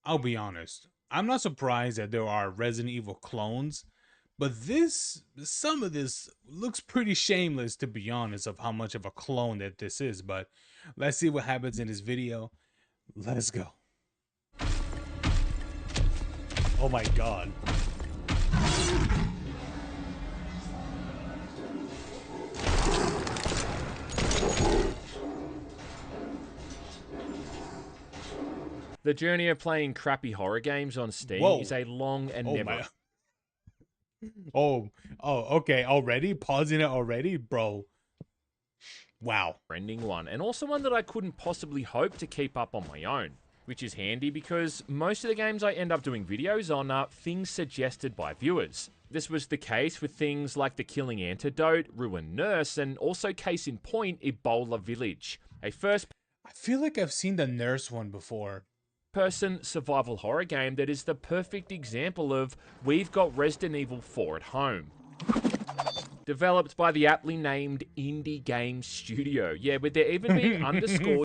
I'll be honest. I'm not surprised that there are Resident Evil clones, but some of this looks pretty shameless, to be honest, of how much of a clone that this is. But let's see what happens in this video. Let's go. Oh my god. The journey of playing crappy horror games on Steam is a long and never... Okay, already? Pausing it already? Bro. Wow. ...ending one, and also one that I couldn't possibly hope to keep up on my own. Which is handy because most of the games I end up doing videos on are things suggested by viewers. This was the case with things like The Killing Antidote, Ruined Nurse, and also case in point, Ebola Village. I feel like I've seen the nurse one before. Person survival horror game that is the perfect example of we've got Resident Evil 4 at home. Developed by the aptly named Indie Game Studio. Yeah, with there even being underscore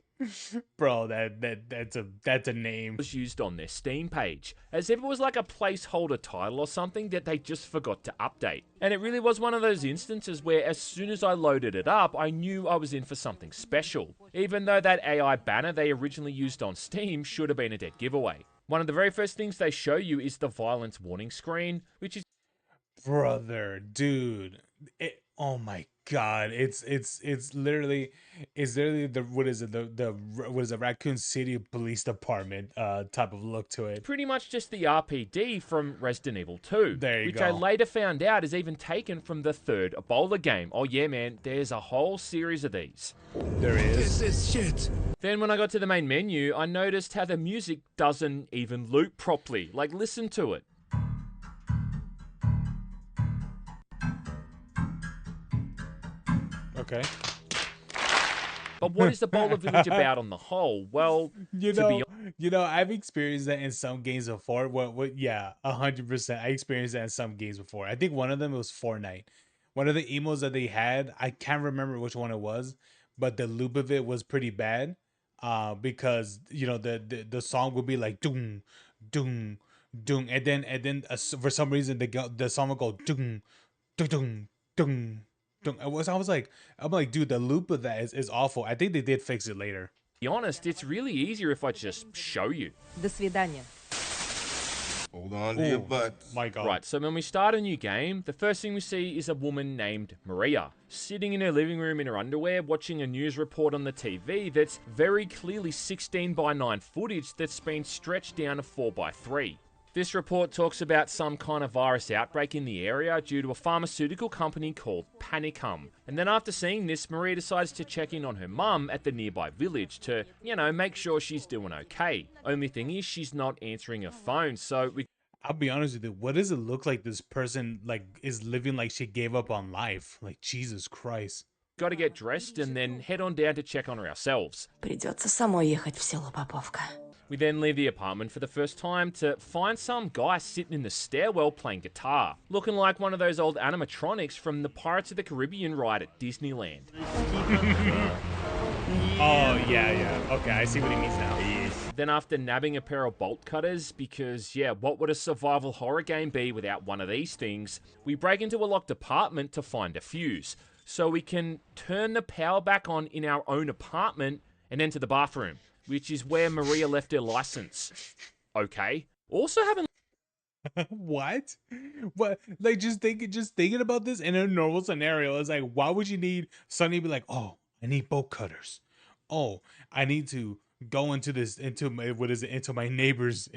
bro, that's a name was used on their Steam page, as if it was like a placeholder title or something that they just forgot to update. And it really was one of those instances where as soon as I loaded it up, I knew I was in for something special, even though that AI banner they originally used on Steam should have been a dead giveaway. One of the very first things they show you is the violence warning screen, which is... Brother, dude, oh my god, it's literally the what is it, what is it, Raccoon City Police Department type of look to it. Pretty much just the RPD from Resident Evil 2, there you which go. I later found out is even taken from the third Ebola game. Oh yeah, man, there's a whole series of these. There is. This is shit. Then when I got to the main menu, I noticed how the music doesn't even loop properly. Like, listen to it. Okay. But what is the Ebola Village about on the whole? Well, you know, I've experienced that in some games before. Yeah, 100%. I experienced that in some games before. I think one of them was Fortnite. One of the emos that they had, I can't remember which one it was, but the loop of it was pretty bad. Because you know the song would be like doom, doom, doom, and then for some reason the song would go doom, doom, doom. I'm like, dude, the loop of that is awful. I think they did fix it later. To be honest, it's really easier if I just show you. До свидания. Hold on to your butt. My god. Right, so when we start a new game, the first thing we see is a woman named Maria, sitting in her living room in her underwear, watching a news report on the TV that's very clearly 16:9 footage that's been stretched down to 4:3. This report talks about some kind of virus outbreak in the area due to a pharmaceutical company called Panicum. And then after seeing this, Maria decides to check in on her mum at the nearby village to, you know, make sure she's doing okay. Only thing is, she's not answering her phone, so I'll be honest with you, what does it look like this person is living like she gave up on life? Like, Jesus Christ. got to get dressed and then head on down to check on her ourselves. Придется самой ехать в село Поповка. We then leave the apartment for the first time to find some guy sitting in the stairwell playing guitar, looking like one of those old animatronics from the Pirates of the Caribbean ride at Disneyland. Oh, yeah. Okay, I see what he means now. Then after nabbing a pair of bolt cutters, because yeah, what would a survival horror game be without one of these things, we break into a locked apartment to find a fuse, so we can turn the power back on in our own apartment and enter the bathroom, which is where Maria left her license. Okay. Also haven't... What? Like, just thinking about this in a normal scenario, it's like, why would you need suddenly be like, oh, I need bolt cutters. Oh, I need to go into my neighbor's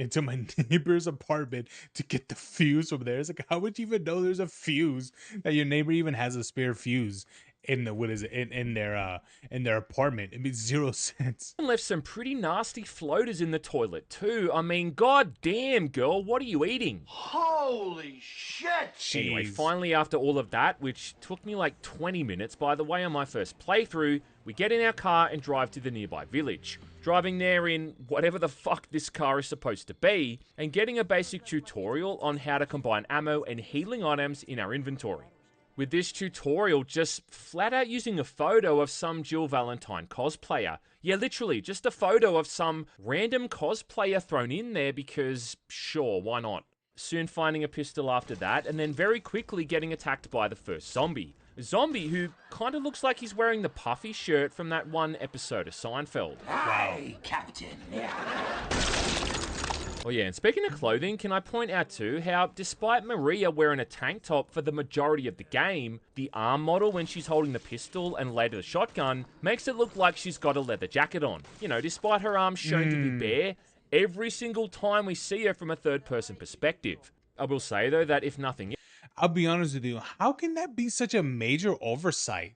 apartment to get the fuse from there. It's like, how would you even know there's a fuse, that your neighbor even has a spare fuse in their apartment? It makes zero sense. And left some pretty nasty floaters in the toilet too. I mean, god damn, girl, what are you eating? Holy shit! Jeez. Anyway, finally, after all of that, which took me like 20 minutes, by the way, on my first playthrough, we get in our car and drive to the nearby village. Driving there in whatever the fuck this car is supposed to be, and getting a basic tutorial on how to combine ammo and healing items in our inventory. with this tutorial just flat out using a photo of some Jill Valentine cosplayer. Yeah, literally, just a photo of some random cosplayer thrown in there because, sure, why not? Soon finding a pistol after that, and then very quickly getting attacked by the first zombie. A zombie who kind of looks like he's wearing the puffy shirt from that one episode of Seinfeld. Hi, Captain. Oh yeah, and speaking of clothing, can I point out too how despite Maria wearing a tank top for the majority of the game, the arm model when she's holding the pistol and later the shotgun makes it look like she's got a leather jacket on. You know, despite her arms shown to be bare, every single time we see her from a third-person perspective. I will say though that if nothing I'll be honest with you. How can that be such a major oversight?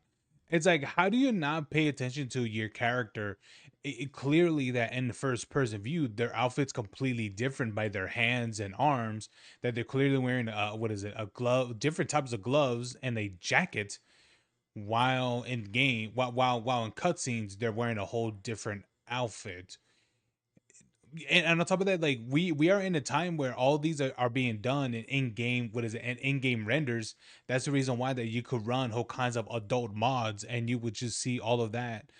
It's like, how do you not pay attention to your character? Clearly that in the first person view, their outfit's completely different by their hands and arms, that they're clearly wearing a glove, different types of gloves and a jacket, while in game, while in cutscenes, they're wearing a whole different outfit. And on top of that, like we are in a time where all these are being done in game, in-game renders. That's the reason why that you could run whole kinds of adult mods and you would just see all of that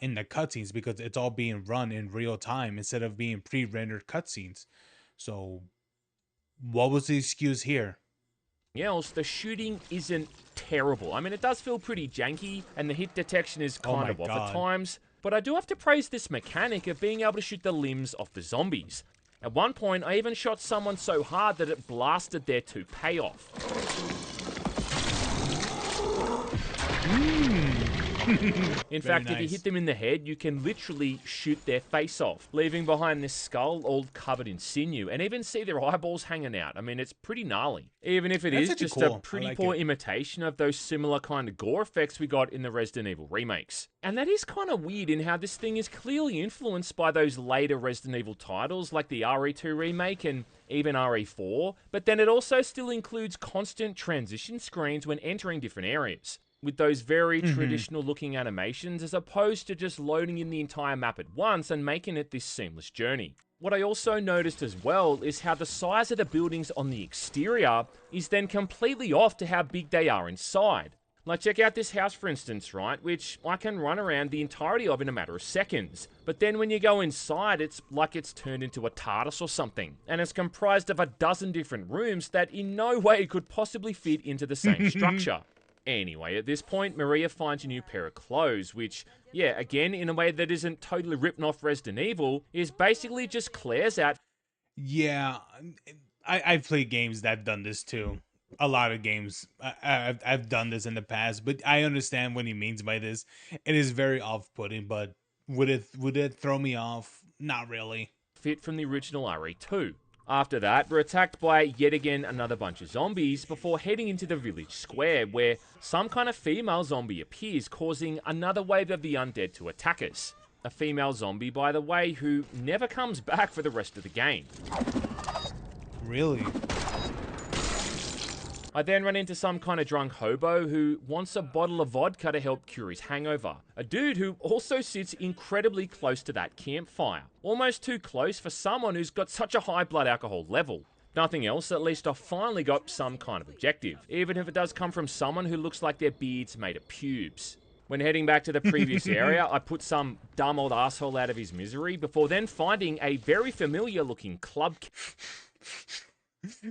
in the cutscenes, because it's all being run in real time instead of being pre-rendered cutscenes. So what was the excuse here? else, the shooting isn't terrible. I mean, it does feel pretty janky and the hit detection is kind of off at times. But I do have to praise this mechanic of being able to shoot the limbs off the zombies. At one point, I even shot someone so hard that it blasted their toupee off. In fact, if you hit them in the head, you can literally shoot their face off, leaving behind this skull all covered in sinew, and even see their eyeballs hanging out. I mean, it's pretty gnarly. Even if it is just a pretty poor imitation of those similar kind of gore effects we got in the Resident Evil remakes. And that is kind of weird in how this thing is clearly influenced by those later Resident Evil titles like the RE2 remake and even RE4, but then it also still includes constant transition screens when entering different areas, with those very traditional looking animations as opposed to just loading in the entire map at once and making it this seamless journey. What I also noticed as well is how the size of the buildings on the exterior is then completely off to how big they are inside. Like, check out this house, for instance, right, which I can run around the entirety of in a matter of seconds. But then when you go inside, it's like it's turned into a TARDIS or something. And it's comprised of a dozen different rooms that in no way could possibly fit into the same structure. Anyway, at this point, Maria finds a new pair of clothes, which, yeah, again, in a way that isn't totally ripping off Resident Evil, is basically just Claire's outfit. Yeah, I've played games that have done this too. A lot of games I've done this in the past, but I understand what he means by this. It is very off-putting, but would it throw me off? Not really. Fit from the original RE2. After that, we're attacked by yet again another bunch of zombies before heading into the village square, where some kind of female zombie appears, causing another wave of the undead to attack us. A female zombie, by the way, who never comes back for the rest of the game. Really? I then run into some kind of drunk hobo who wants a bottle of vodka to help cure his hangover. A dude who also sits incredibly close to that campfire. Almost too close for someone who's got such a high blood alcohol level. Nothing else, at least I finally got some kind of objective, even if it does come from someone who looks like their beard's made of pubes. When heading back to the previous area, I put some dumb old asshole out of his misery before then finding a very familiar looking club.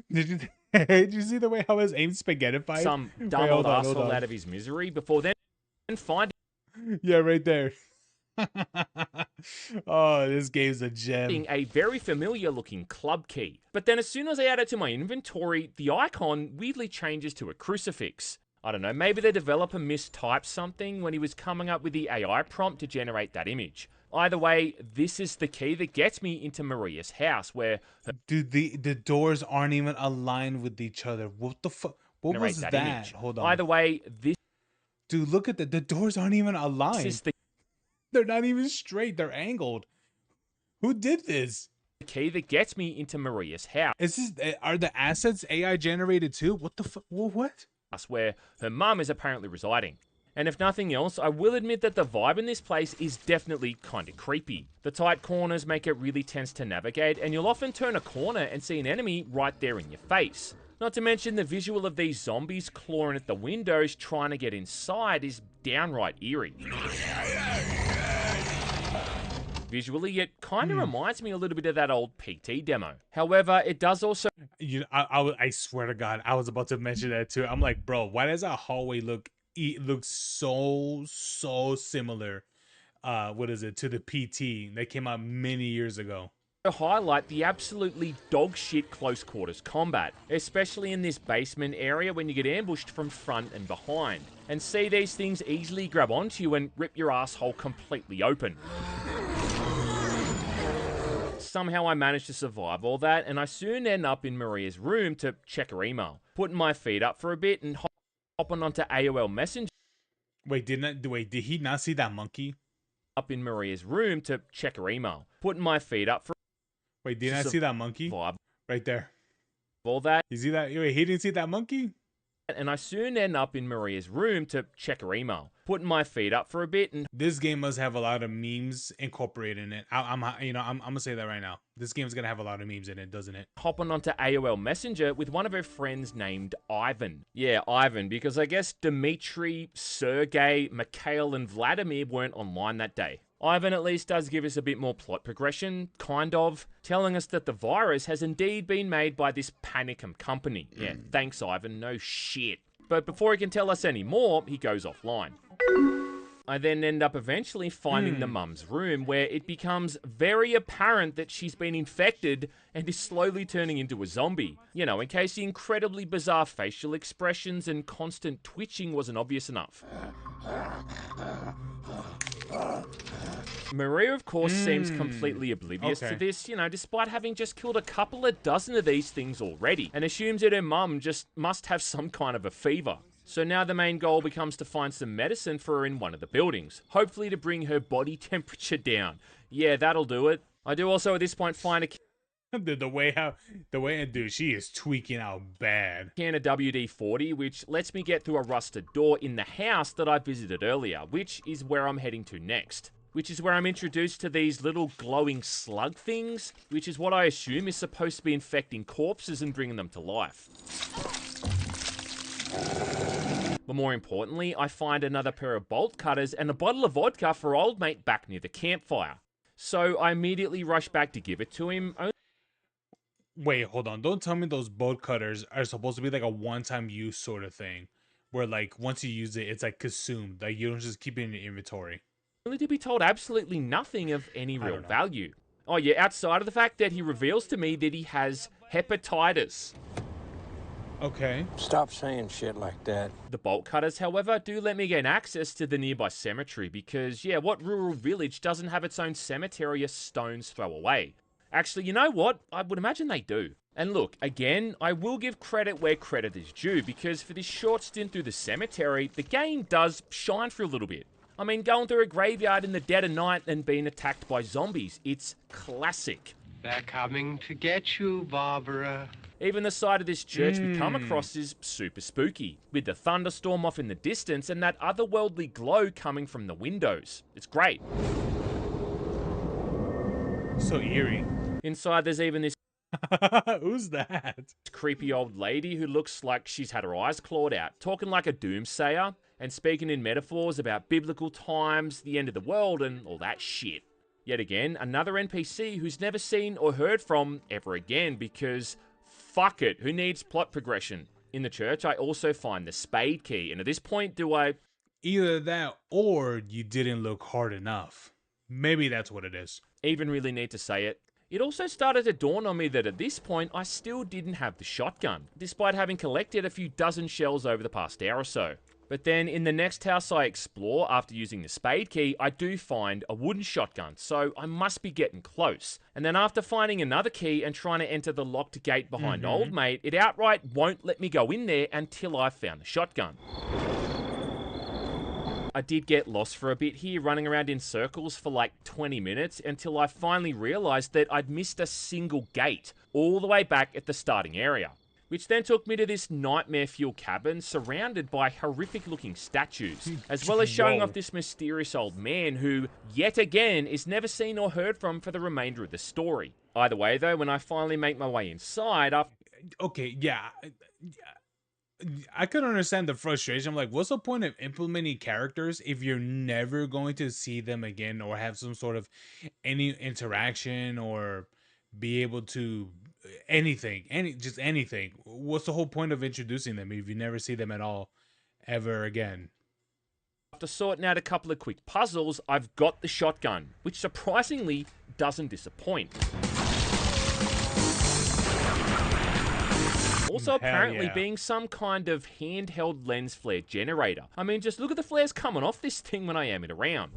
Did you see the way how his aim spaghettified? Some dumb old asshole out of his misery before then finding. Yeah, right there. Oh, this game's a gem. A very familiar looking club key. But then as soon as I add it to my inventory, the icon weirdly changes to a crucifix. I don't know, maybe the developer mistyped something when he was coming up with the AI prompt to generate that image. Either way, this is the key that gets me into Maria's house, where... Dude, the doors aren't even aligned with each other. What the fuck? What was that? Image. Hold on. Either way, this... Dude, look at the doors aren't even aligned. They're not even straight. They're angled. Who did this? The key that gets me into Maria's house. Are the assets AI generated too? What the fuck? What? Where her mum is apparently residing. And if nothing else, I will admit that the vibe in this place is definitely kind of creepy. The tight corners make it really tense to navigate, and you'll often turn a corner and see an enemy right there in your face. Not to mention the visual of these zombies clawing at the windows trying to get inside is downright eerie. Visually, it kind of reminds me a little bit of that old PT demo. However, it does also... I swear to God, I was about to mention that too. I'm like, bro, why does that hallway look so similar? What is it, to the PT that came out many years ago? To highlight the absolutely dog shit close quarters combat, especially in this basement area when you get ambushed from front and behind, and see these things easily grab onto you and rip your asshole completely open. Somehow I managed to survive all that, and I soon end up in Maria's room to check her email, putting my feet up for a bit and hopping onto AOL Messenger. Wait, did he not see that monkey? Up in Maria's room to check her email, putting my feet up for... Wait, did I see that monkey? Vibe. Right there. All that. You see that? Wait, he didn't see that monkey? And I soon end up in Maria's room to check her email, putting my feet up for a bit and... This game must have a lot of memes incorporated in it. I'm gonna say that right now. This game's gonna have a lot of memes in it, doesn't it? Hopping onto AOL Messenger with one of her friends named Ivan. Yeah, Ivan, because I guess Dmitri, Sergey, Mikhail, and Vladimir weren't online that day. Ivan at least does give us a bit more plot progression, kind of, telling us that the virus has indeed been made by this Panicum company. Yeah, thanks Ivan, no shit. But before he can tell us any more, he goes offline. I then end up eventually finding the mum's room, where it becomes very apparent that she's been infected and is slowly turning into a zombie. You know, in case the incredibly bizarre facial expressions and constant twitching wasn't obvious enough. Maria, of course, seems completely oblivious to this, you know, despite having just killed a couple of dozen of these things already, and assumes that her mum just must have some kind of a fever. So now the main goal becomes to find some medicine for her in one of the buildings, hopefully to bring her body temperature down. Yeah, that'll do it. I do also at this point find a dude, she is tweaking out bad. Can of WD-40, which lets me get through a rusted door in the house that I visited earlier, which is where I'm heading to next. Which is where I'm introduced to these little glowing slug things, which is what I assume is supposed to be infecting corpses and bringing them to life. But more importantly, I find another pair of bolt cutters and a bottle of vodka for old mate back near the campfire. So I immediately rush back to give it to him. Wait, hold on. Don't tell me those bolt cutters are supposed to be like a one-time use sort of thing, where like once you use it, it's like consumed. Like you don't just keep it in your inventory. Only to be told absolutely nothing of any real value. Oh yeah, outside of the fact that he reveals to me that he has hepatitis. Okay. Stop saying shit like that. The bolt cutters, however, do let me gain access to the nearby cemetery because, yeah, what rural village doesn't have its own cemetery a stone's throw away? Actually, you know what? I would imagine they do. And look, again, I will give credit where credit is due because for this short stint through the cemetery, the game does shine for a little bit. I mean, going through a graveyard in the dead of night and being attacked by zombies, it's classic. They're coming to get you, Barbara. Even the side of this church we come across is super spooky, with the thunderstorm off in the distance and that otherworldly glow coming from the windows. It's great. So eerie. Inside there's even this Who's that? creepy old lady who looks like she's had her eyes clawed out, talking like a doomsayer and speaking in metaphors about biblical times, the end of the world, and all that shit. Yet again, another NPC who's never seen or heard from ever again because fuck it, who needs plot progression? In the church, I also find the spade key, and at this point, do I... Either that or you didn't look hard enough. Maybe that's what it is. Even really need to say it. It also started to dawn on me that at this point, I still didn't have the shotgun, despite having collected a few dozen shells over the past hour or so. But then in the next house I explore after using the spade key, I do find a wooden shotgun, so I must be getting close. And then after finding another key and trying to enter the locked gate behind old mate, it outright won't let me go in there until I've found the shotgun. I did get lost for a bit here, running around in circles for like 20 minutes until I finally realized that I'd missed a single gate all the way back at the starting area. Which then took me to this nightmare fuel cabin surrounded by horrific looking statues, as well as showing off this mysterious old man who, yet again, is never seen or heard from for the remainder of the story. Either way though, when I finally make my way inside, okay, yeah. I could understand the frustration. I'm like, what's the point of implementing characters if you're never going to see them again or have some sort of any interaction or be able to anything, just anything? What's the whole point of introducing them if you never see them at all ever again? After sorting out a couple of quick puzzles, I've got the shotgun, which surprisingly doesn't disappoint. Also apparently being some kind of handheld lens flare generator. I mean, just look at the flares coming off this thing when I am it around.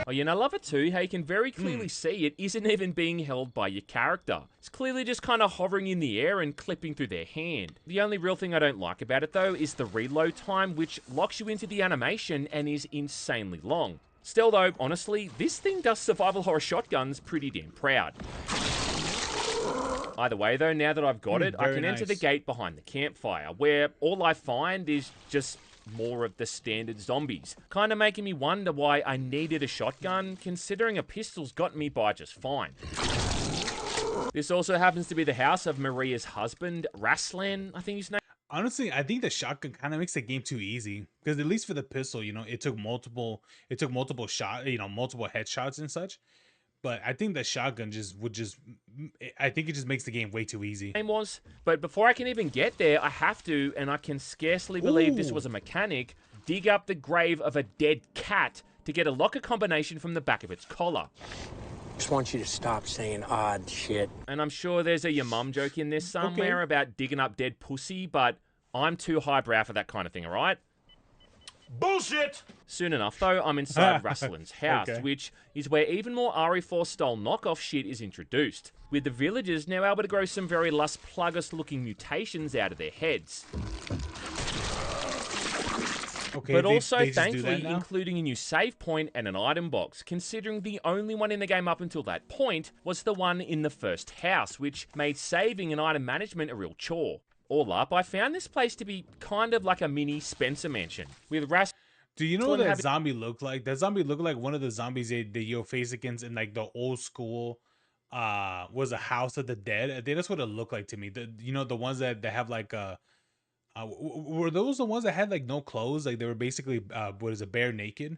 Oh yeah, and I love it too, how you can very clearly see it isn't even being held by your character. It's clearly just kind of hovering in the air and clipping through their hand. The only real thing I don't like about it though is the reload time, which locks you into the animation and is insanely long. Still though, honestly, this thing does survival horror shotguns pretty damn proud. Either way though, now that I've got it, I can enter the gate behind the campfire, where all I find is just more of the standard zombies. Kinda making me wonder why I needed a shotgun, considering a pistol's got me by just fine. This also happens to be the house of Maria's husband, Raslan, I think his name. Honestly, I think the shotgun kind of makes the game too easy because at least for the pistol, you know, it took multiple shot, you know, multiple headshots and such. But I think the shotgun I think it just makes the game way too easy. But before I can even get there, I have to, and I can scarcely believe this was a mechanic, dig up the grave of a dead cat to get a locker combination from the back of its collar. Just want you to stop saying odd shit. And I'm sure there's a your mum joke in this somewhere about digging up dead pussy, but I'm too highbrow for that kind of thing, alright? Bullshit! Soon enough, though, I'm inside Raslan's house, which is where even more RE4 style knockoff shit is introduced, with the villagers now able to grow some very Las Plagas looking mutations out of their heads. Okay, but also, thankfully, including a new save point and an item box, considering the only one in the game up until that point was the one in the first house, which made saving and item management a real chore. All up, I found this place to be kind of like a mini Spencer mansion, with Do you know what that zombie looked like? That zombie looked like one of the zombies that you'll face against in like the old school was a House of the Dead. I think that's what it looked like to me. You know, the ones that have like were those the ones that had like no clothes? Like they were basically what is it, bare naked?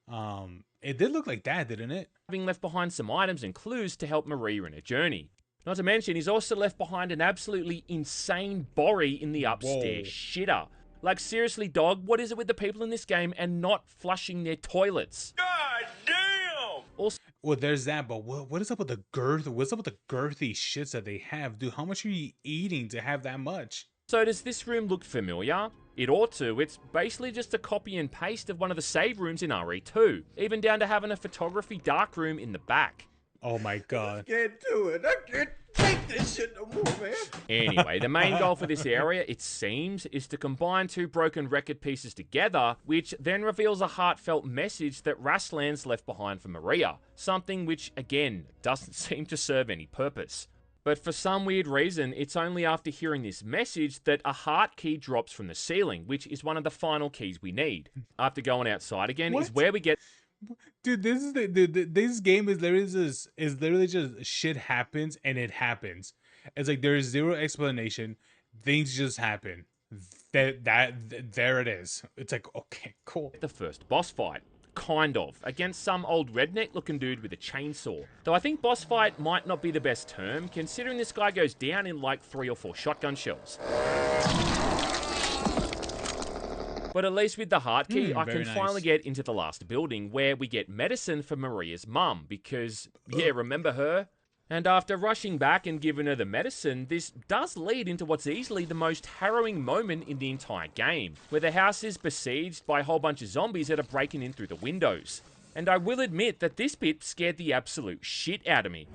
It did look like that, didn't it? Having left behind some items and clues to help Maria in her journey. Not to mention, he's also left behind an absolutely insane Borry in the upstairs shitter. Like, seriously, dog, what is it with the people in this game and not flushing their toilets? God damn! Also, well, there's that, but what is up with the girth? What's up with the girthy shits that they have? Dude, how much are you eating to have that much? So does this room look familiar? It ought to. It's basically just a copy and paste of one of the save rooms in RE2, even down to having a photography darkroom in the back. Oh my god. I can't do it. I can't take this shit no more, man. Anyway, the main goal for this area, it seems, is to combine two broken record pieces together, which then reveals a heartfelt message that Raslan's left behind for Maria, something which, again, doesn't seem to serve any purpose. But for some weird reason, it's only after hearing this message that a heart key drops from the ceiling, which is one of the final keys we need. After going outside again is where we get... Dude, this is this game is literally just shit happens and it happens. It's like there is zero explanation. Things just happen. There it is. It's like, okay, cool. The first boss fight. Kind of. Against some old redneck looking dude with a chainsaw. Though I think boss fight might not be the best term, considering this guy goes down in like 3 or 4 shotgun shells. But at least with the heart key, I can finally get into the last building, where we get medicine for Maria's mum, because, yeah, remember her? And after rushing back and giving her the medicine, this does lead into what's easily the most harrowing moment in the entire game, where the house is besieged by a whole bunch of zombies that are breaking in through the windows. And I will admit that this bit scared the absolute shit out of me.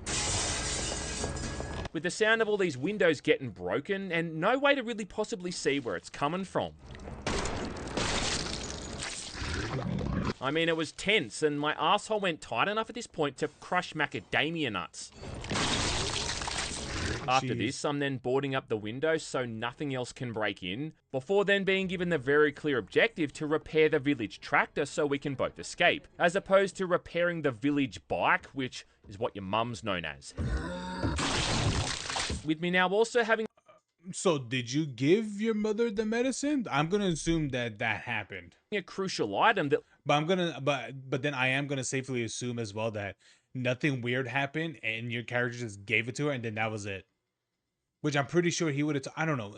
With the sound of all these windows getting broken, and no way to really possibly see where it's coming from. I mean, it was tense, and my asshole went tight enough at this point to crush macadamia nuts. After Jeez. this, I'm then boarding up the window so nothing else can break in, before then being given the very clear objective to repair the village tractor so we can both escape, as opposed to repairing the village bike, which is what your mum's known as. With me now also having So did you give your mother the medicine? I'm gonna assume that that happened. a crucial item that But then I am gonna safely assume as well that nothing weird happened and your character just gave it to her and then that was it. Which I'm pretty sure he would have. I don't know.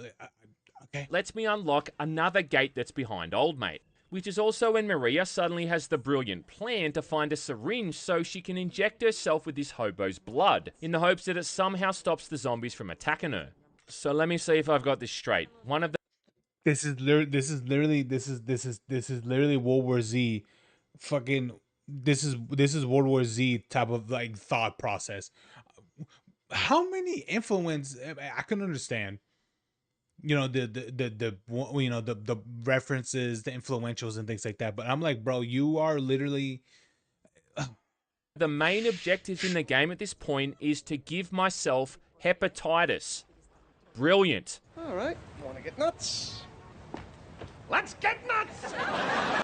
Okay. lets me unlock another gate that's behind Old Mate, which is also when Maria suddenly has the brilliant plan to find a syringe so she can inject herself with this hobo's blood, in the hopes that it somehow stops the zombies from attacking her. So let me see if I've got this straight. One of the This is literally World War Z. Fucking. This is World War Z type of like thought process. How many influence? I can understand. You know the references, the influentials and things like that. But I'm like, bro, you are literally. The main objective in the game at this point is to give myself hepatitis. Brilliant. Alright, wanna get nuts? Let's get nuts!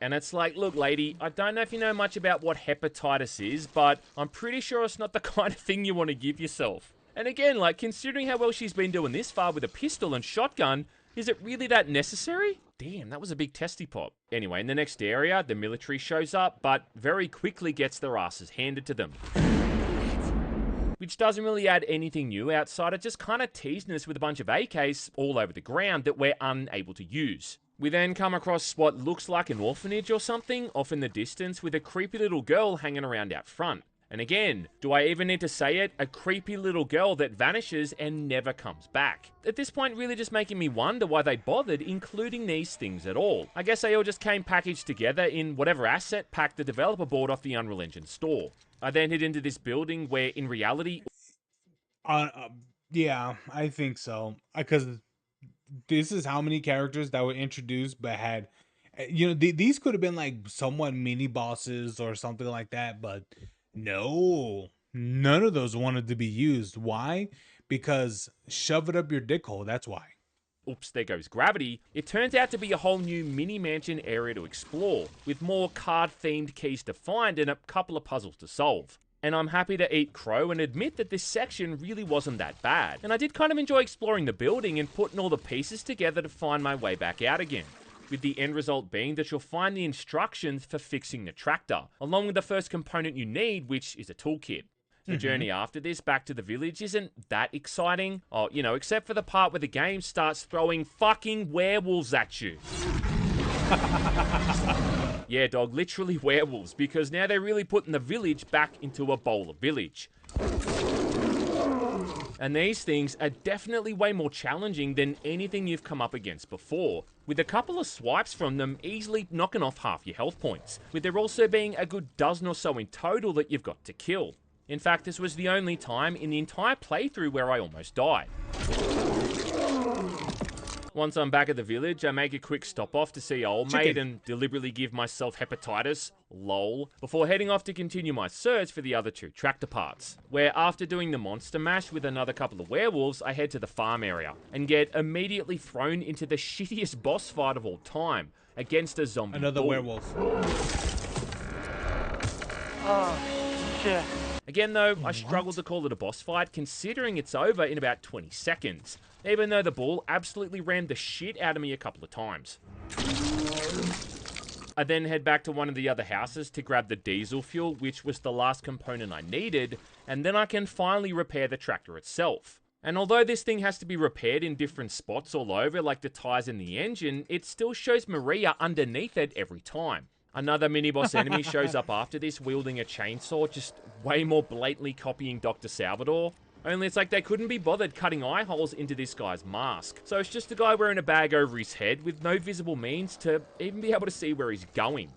And it's like, look, lady, I don't know if you know much about what hepatitis is, but I'm pretty sure it's not the kind of thing you want to give yourself. And again, like, considering how well she's been doing this far with a pistol and shotgun, is it really that necessary? Damn, that was a big testy pop. Anyway, in the next area, the military shows up, but very quickly gets their asses handed to them. Which doesn't really add anything new outside of just kind of teasing us with a bunch of AKs all over the ground that we're unable to use. We then come across what looks like an orphanage or something off in the distance with a creepy little girl hanging around out front. And again, do I even need to say it? A creepy little girl that vanishes and never comes back. At this point, really just making me wonder why they bothered including these things at all. I guess they all just came packaged together in whatever asset pack the developer bought off the Unreal Engine store. I then head into this building where, in reality... Yeah, I think so. Because this is how many characters that were introduced but had... these could have been like somewhat mini bosses or something like that, but... No, none of those wanted to be used. Why? Because shove it up your dick hole. That's why. Oops, there goes gravity. It turns out to be a whole new mini mansion area to explore, with more card-themed keys to find and a couple of puzzles to solve. And I'm happy to eat crow and admit that this section really wasn't that bad. And I did kind of enjoy exploring the building and putting all the pieces together to find my way back out again, with the end result being that you'll find the instructions for fixing the tractor, along with the first component you need, which is a toolkit. The journey after this back to the village isn't that exciting. Oh, except for the part where the game starts throwing fucking werewolves at you. Yeah, dog, literally werewolves, because now they're really putting the village back into a bowl of village. And these things are definitely way more challenging than anything you've come up against before, with a couple of swipes from them easily knocking off half your health points, with there also being a good dozen or so in total that you've got to kill. In fact, this was the only time in the entire playthrough where I almost died. Once I'm back at the village, I make a quick stop off to see old mate and deliberately give myself hepatitis, lol, before heading off to continue my search for the other two tractor parts, where after doing the monster mash with another couple of werewolves, I head to the farm area and get immediately thrown into the shittiest boss fight of all time, against a zombie bull. Werewolf. Oh, shit. Again though, I struggle to call it a boss fight considering it's over in about 20 seconds, even though the bull absolutely rammed the shit out of me a couple of times. I then head back to one of the other houses to grab the diesel fuel, which was the last component I needed, and then I can finally repair the tractor itself. And although this thing has to be repaired in different spots all over, like the tires in the engine, it still shows Maria underneath it every time. Another mini-boss enemy shows up after this, wielding a chainsaw, just way more blatantly copying Dr. Salvador. Only it's like they couldn't be bothered cutting eye holes into this guy's mask. So it's just a guy wearing a bag over his head with no visible means to even be able to see where he's going.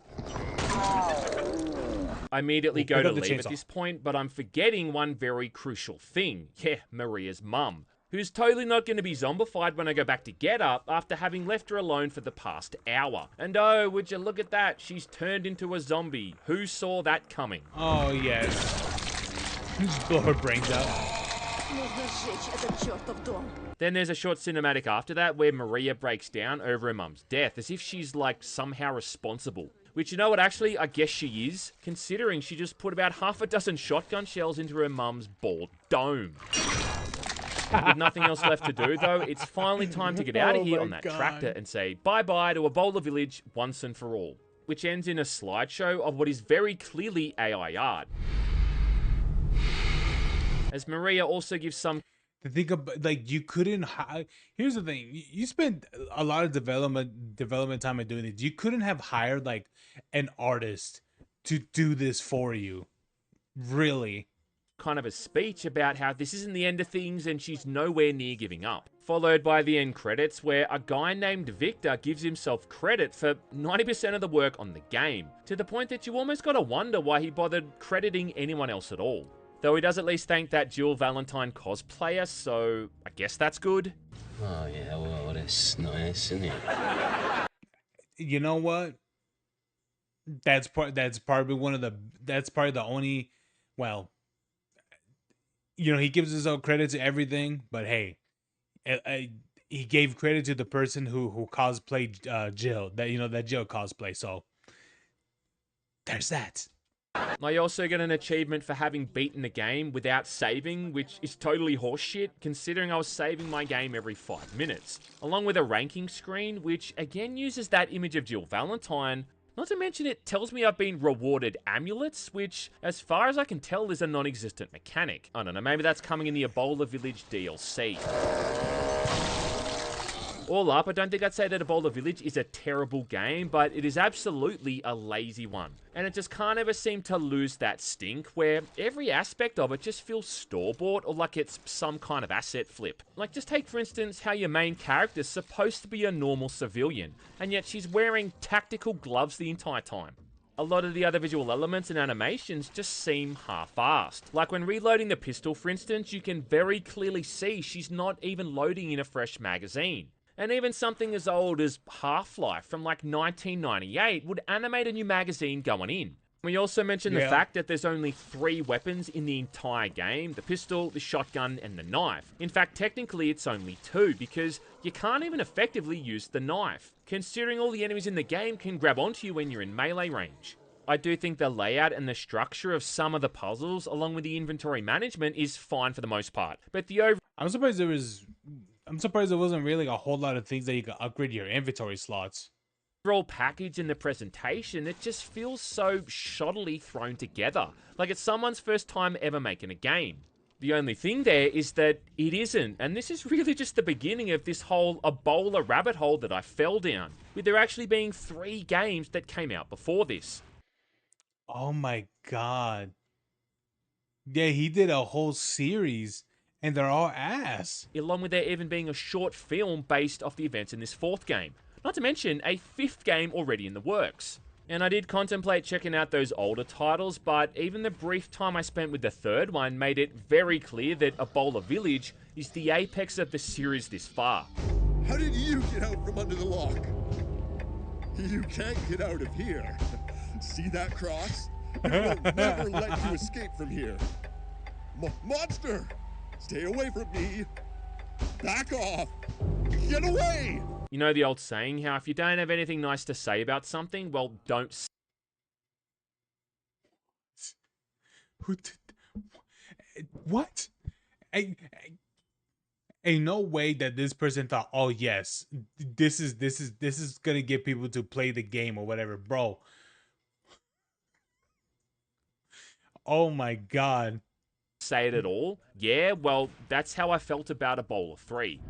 I immediately go to leave at this point, but I'm forgetting one very crucial thing. Yeah, Maria's mum, who's totally not going to be zombified when I go back to get her after having left her alone for the past hour. And oh, would you look at that, she's turned into a zombie. Who saw that coming? Oh, yes. Just blow her brains out. Нужно сжечь этот чертов дом. Then there's a short cinematic after that where Maria breaks down over her mum's death, as if she's like somehow responsible. Which, you know what, actually, I guess she is, considering she just put about half a dozen shotgun shells into her mum's bald dome. With nothing else left to do, though, it's finally time to get out of here on that tractor and say bye-bye to Ebola Village once and for all. Which ends in a slideshow of what is very clearly AI art. As Maria also gives some... To think about, like, you couldn't here's the thing, you spent a lot of development time in doing this. You couldn't have hired like an artist to do this for you, really. kind of a speech about how this isn't the end of things and she's nowhere near giving up. Followed by the end credits where a guy named Victor gives himself credit for 90% of the work on the game, to the point that you almost gotta wonder why he bothered crediting anyone else at all. Though he does at least thank that Jill Valentine cosplayer, so I guess that's good. Oh yeah, well that's nice, isn't it? You know what? That's probably the only, well, you know, he gives his own credit to everything, but hey, he gave credit to the person who cosplayed Jill, that Jill cosplay. So there's that. I also get an achievement for having beaten the game without saving, which is totally horseshit, considering I was saving my game every 5 minutes. Along with a ranking screen, which again uses that image of Jill Valentine. Not to mention it tells me I've been rewarded amulets, which, as far as I can tell, is a non-existent mechanic. I don't know, maybe that's coming in the Ebola Village DLC. All up, I don't think I'd say that Ebola Village is a terrible game, but it is absolutely a lazy one. And it just can't ever seem to lose that stink, where every aspect of it just feels store-bought or like it's some kind of asset flip. Like, just take for instance how your main character's supposed to be a normal civilian, and yet she's wearing tactical gloves the entire time. A lot of the other visual elements and animations just seem half-assed. Like when reloading the pistol, for instance, you can very clearly see she's not even loading in a fresh magazine. And even something as old as Half-Life from like 1998 would animate a new magazine going in. We also mentioned the fact that there's only 3 weapons in the entire game: the pistol, the shotgun, and the knife. In fact, technically it's only 2, because you can't even effectively use the knife, considering all the enemies in the game can grab onto you when you're in melee range. I do think the layout and the structure of some of the puzzles, along with the inventory management, is fine for the most part. But the overall... I'm surprised there wasn't really a whole lot of things that you could upgrade your inventory slots. Overall package in the presentation, it just feels so shoddily thrown together, like it's someone's first time ever making a game. The only thing there is that it isn't, and this is really just the beginning of this whole Ebola rabbit hole that I fell down, with there actually being 3 games that came out before this. Oh my god. Yeah, he did a whole series, and they're all ass. Along with there even being a short film based off the events in this 4th game. Not to mention a 5th game already in the works. And I did contemplate checking out those older titles, but even the brief time I spent with the 3rd one made it very clear that Ebola Village is the apex of the series this far. How did you get out from under the lock? You can't get out of here. See that cross? It will never let you escape from here. Monster! Stay away from me! Back off! Get away! You know the old saying, how if you don't have anything nice to say about something, well, don't say. What? Ain't no way that this person thought, oh yes, this is gonna get people to play the game or whatever, bro. Oh my god. Say it at all? Yeah, well, that's how I felt about Ebola 3.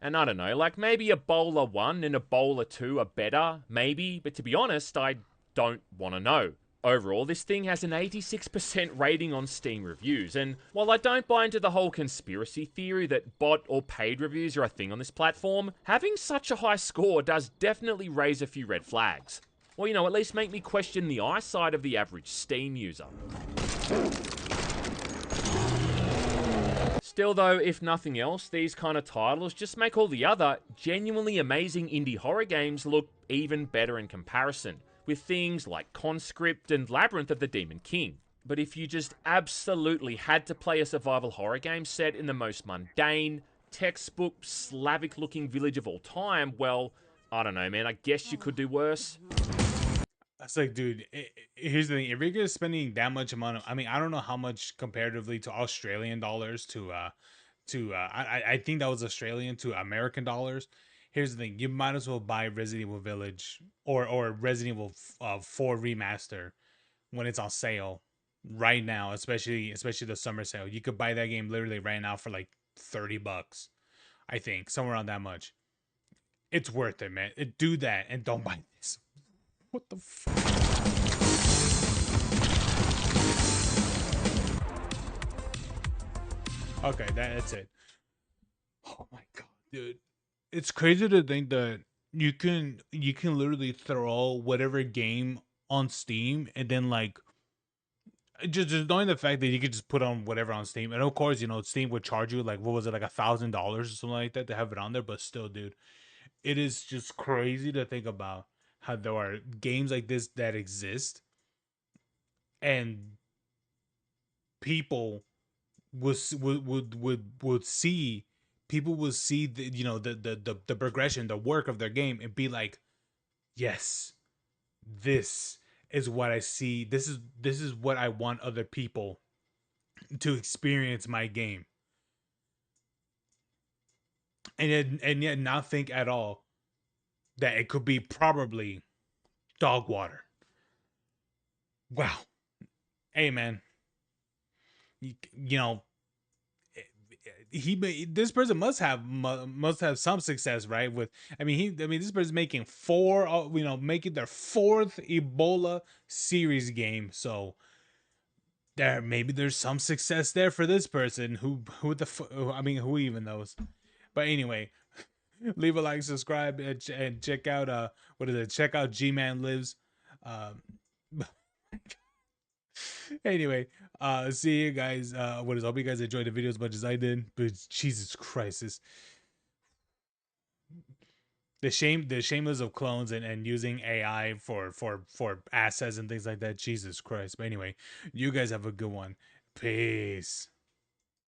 And I don't know, like maybe Ebola 1 and Ebola 2 are better, maybe, but to be honest, I don't want to know. Overall, this thing has an 86% rating on Steam reviews, and while I don't buy into the whole conspiracy theory that bot or paid reviews are a thing on this platform, having such a high score does definitely raise a few red flags. Or, you know, at least make me question the eyesight of the average Steam user. Still though, if nothing else, these kind of titles just make all the other genuinely amazing indie horror games look even better in comparison, with things like Conscript and Labyrinth of the Demon King. But if you just absolutely had to play a survival horror game set in the most mundane, textbook, Slavic-looking village of all time, well, I don't know, man. I guess you could do worse. It's like, dude, here's the thing. If you're gonna spending that much amount of, I mean, I don't know how much comparatively to Australian dollars I think that was Australian to American dollars. Here's the thing. You might as well buy Resident Evil Village or Resident Evil 4 remaster when it's on sale right now, especially the summer sale. You could buy that game literally right now for like $30. I think somewhere around that much. It's worth it, man. Do that and don't buy this. What the Okay, that's it. Oh my god, dude. It's crazy to think that you can literally throw whatever game on Steam and then like just knowing the fact that you could just put on whatever on Steam. And of course, Steam would charge you like what was it, like $1,000 or something like that to have it on there, but still, dude, it is just crazy to think about how there are games like this that exist and people would see people will see the progression, the work of their game, and be like, yes, this is what I see. This is what I want other people to experience my game, and yet not think at all that it could be probably dog water. Wow. Hey, man. You know, this person must have some success, right? With this person's making making their fourth Ebola series game, so there's some success there for this person. Who even knows? But anyway, leave a like, subscribe, and check out what is it? Check out G-Man Lives. Um, anyway, see you guys. Hope you guys enjoyed the video as much as I did. But Jesus Christ, the shameless of clones and using AI for assets and things like that. Jesus Christ. But anyway, you guys have a good one. Peace.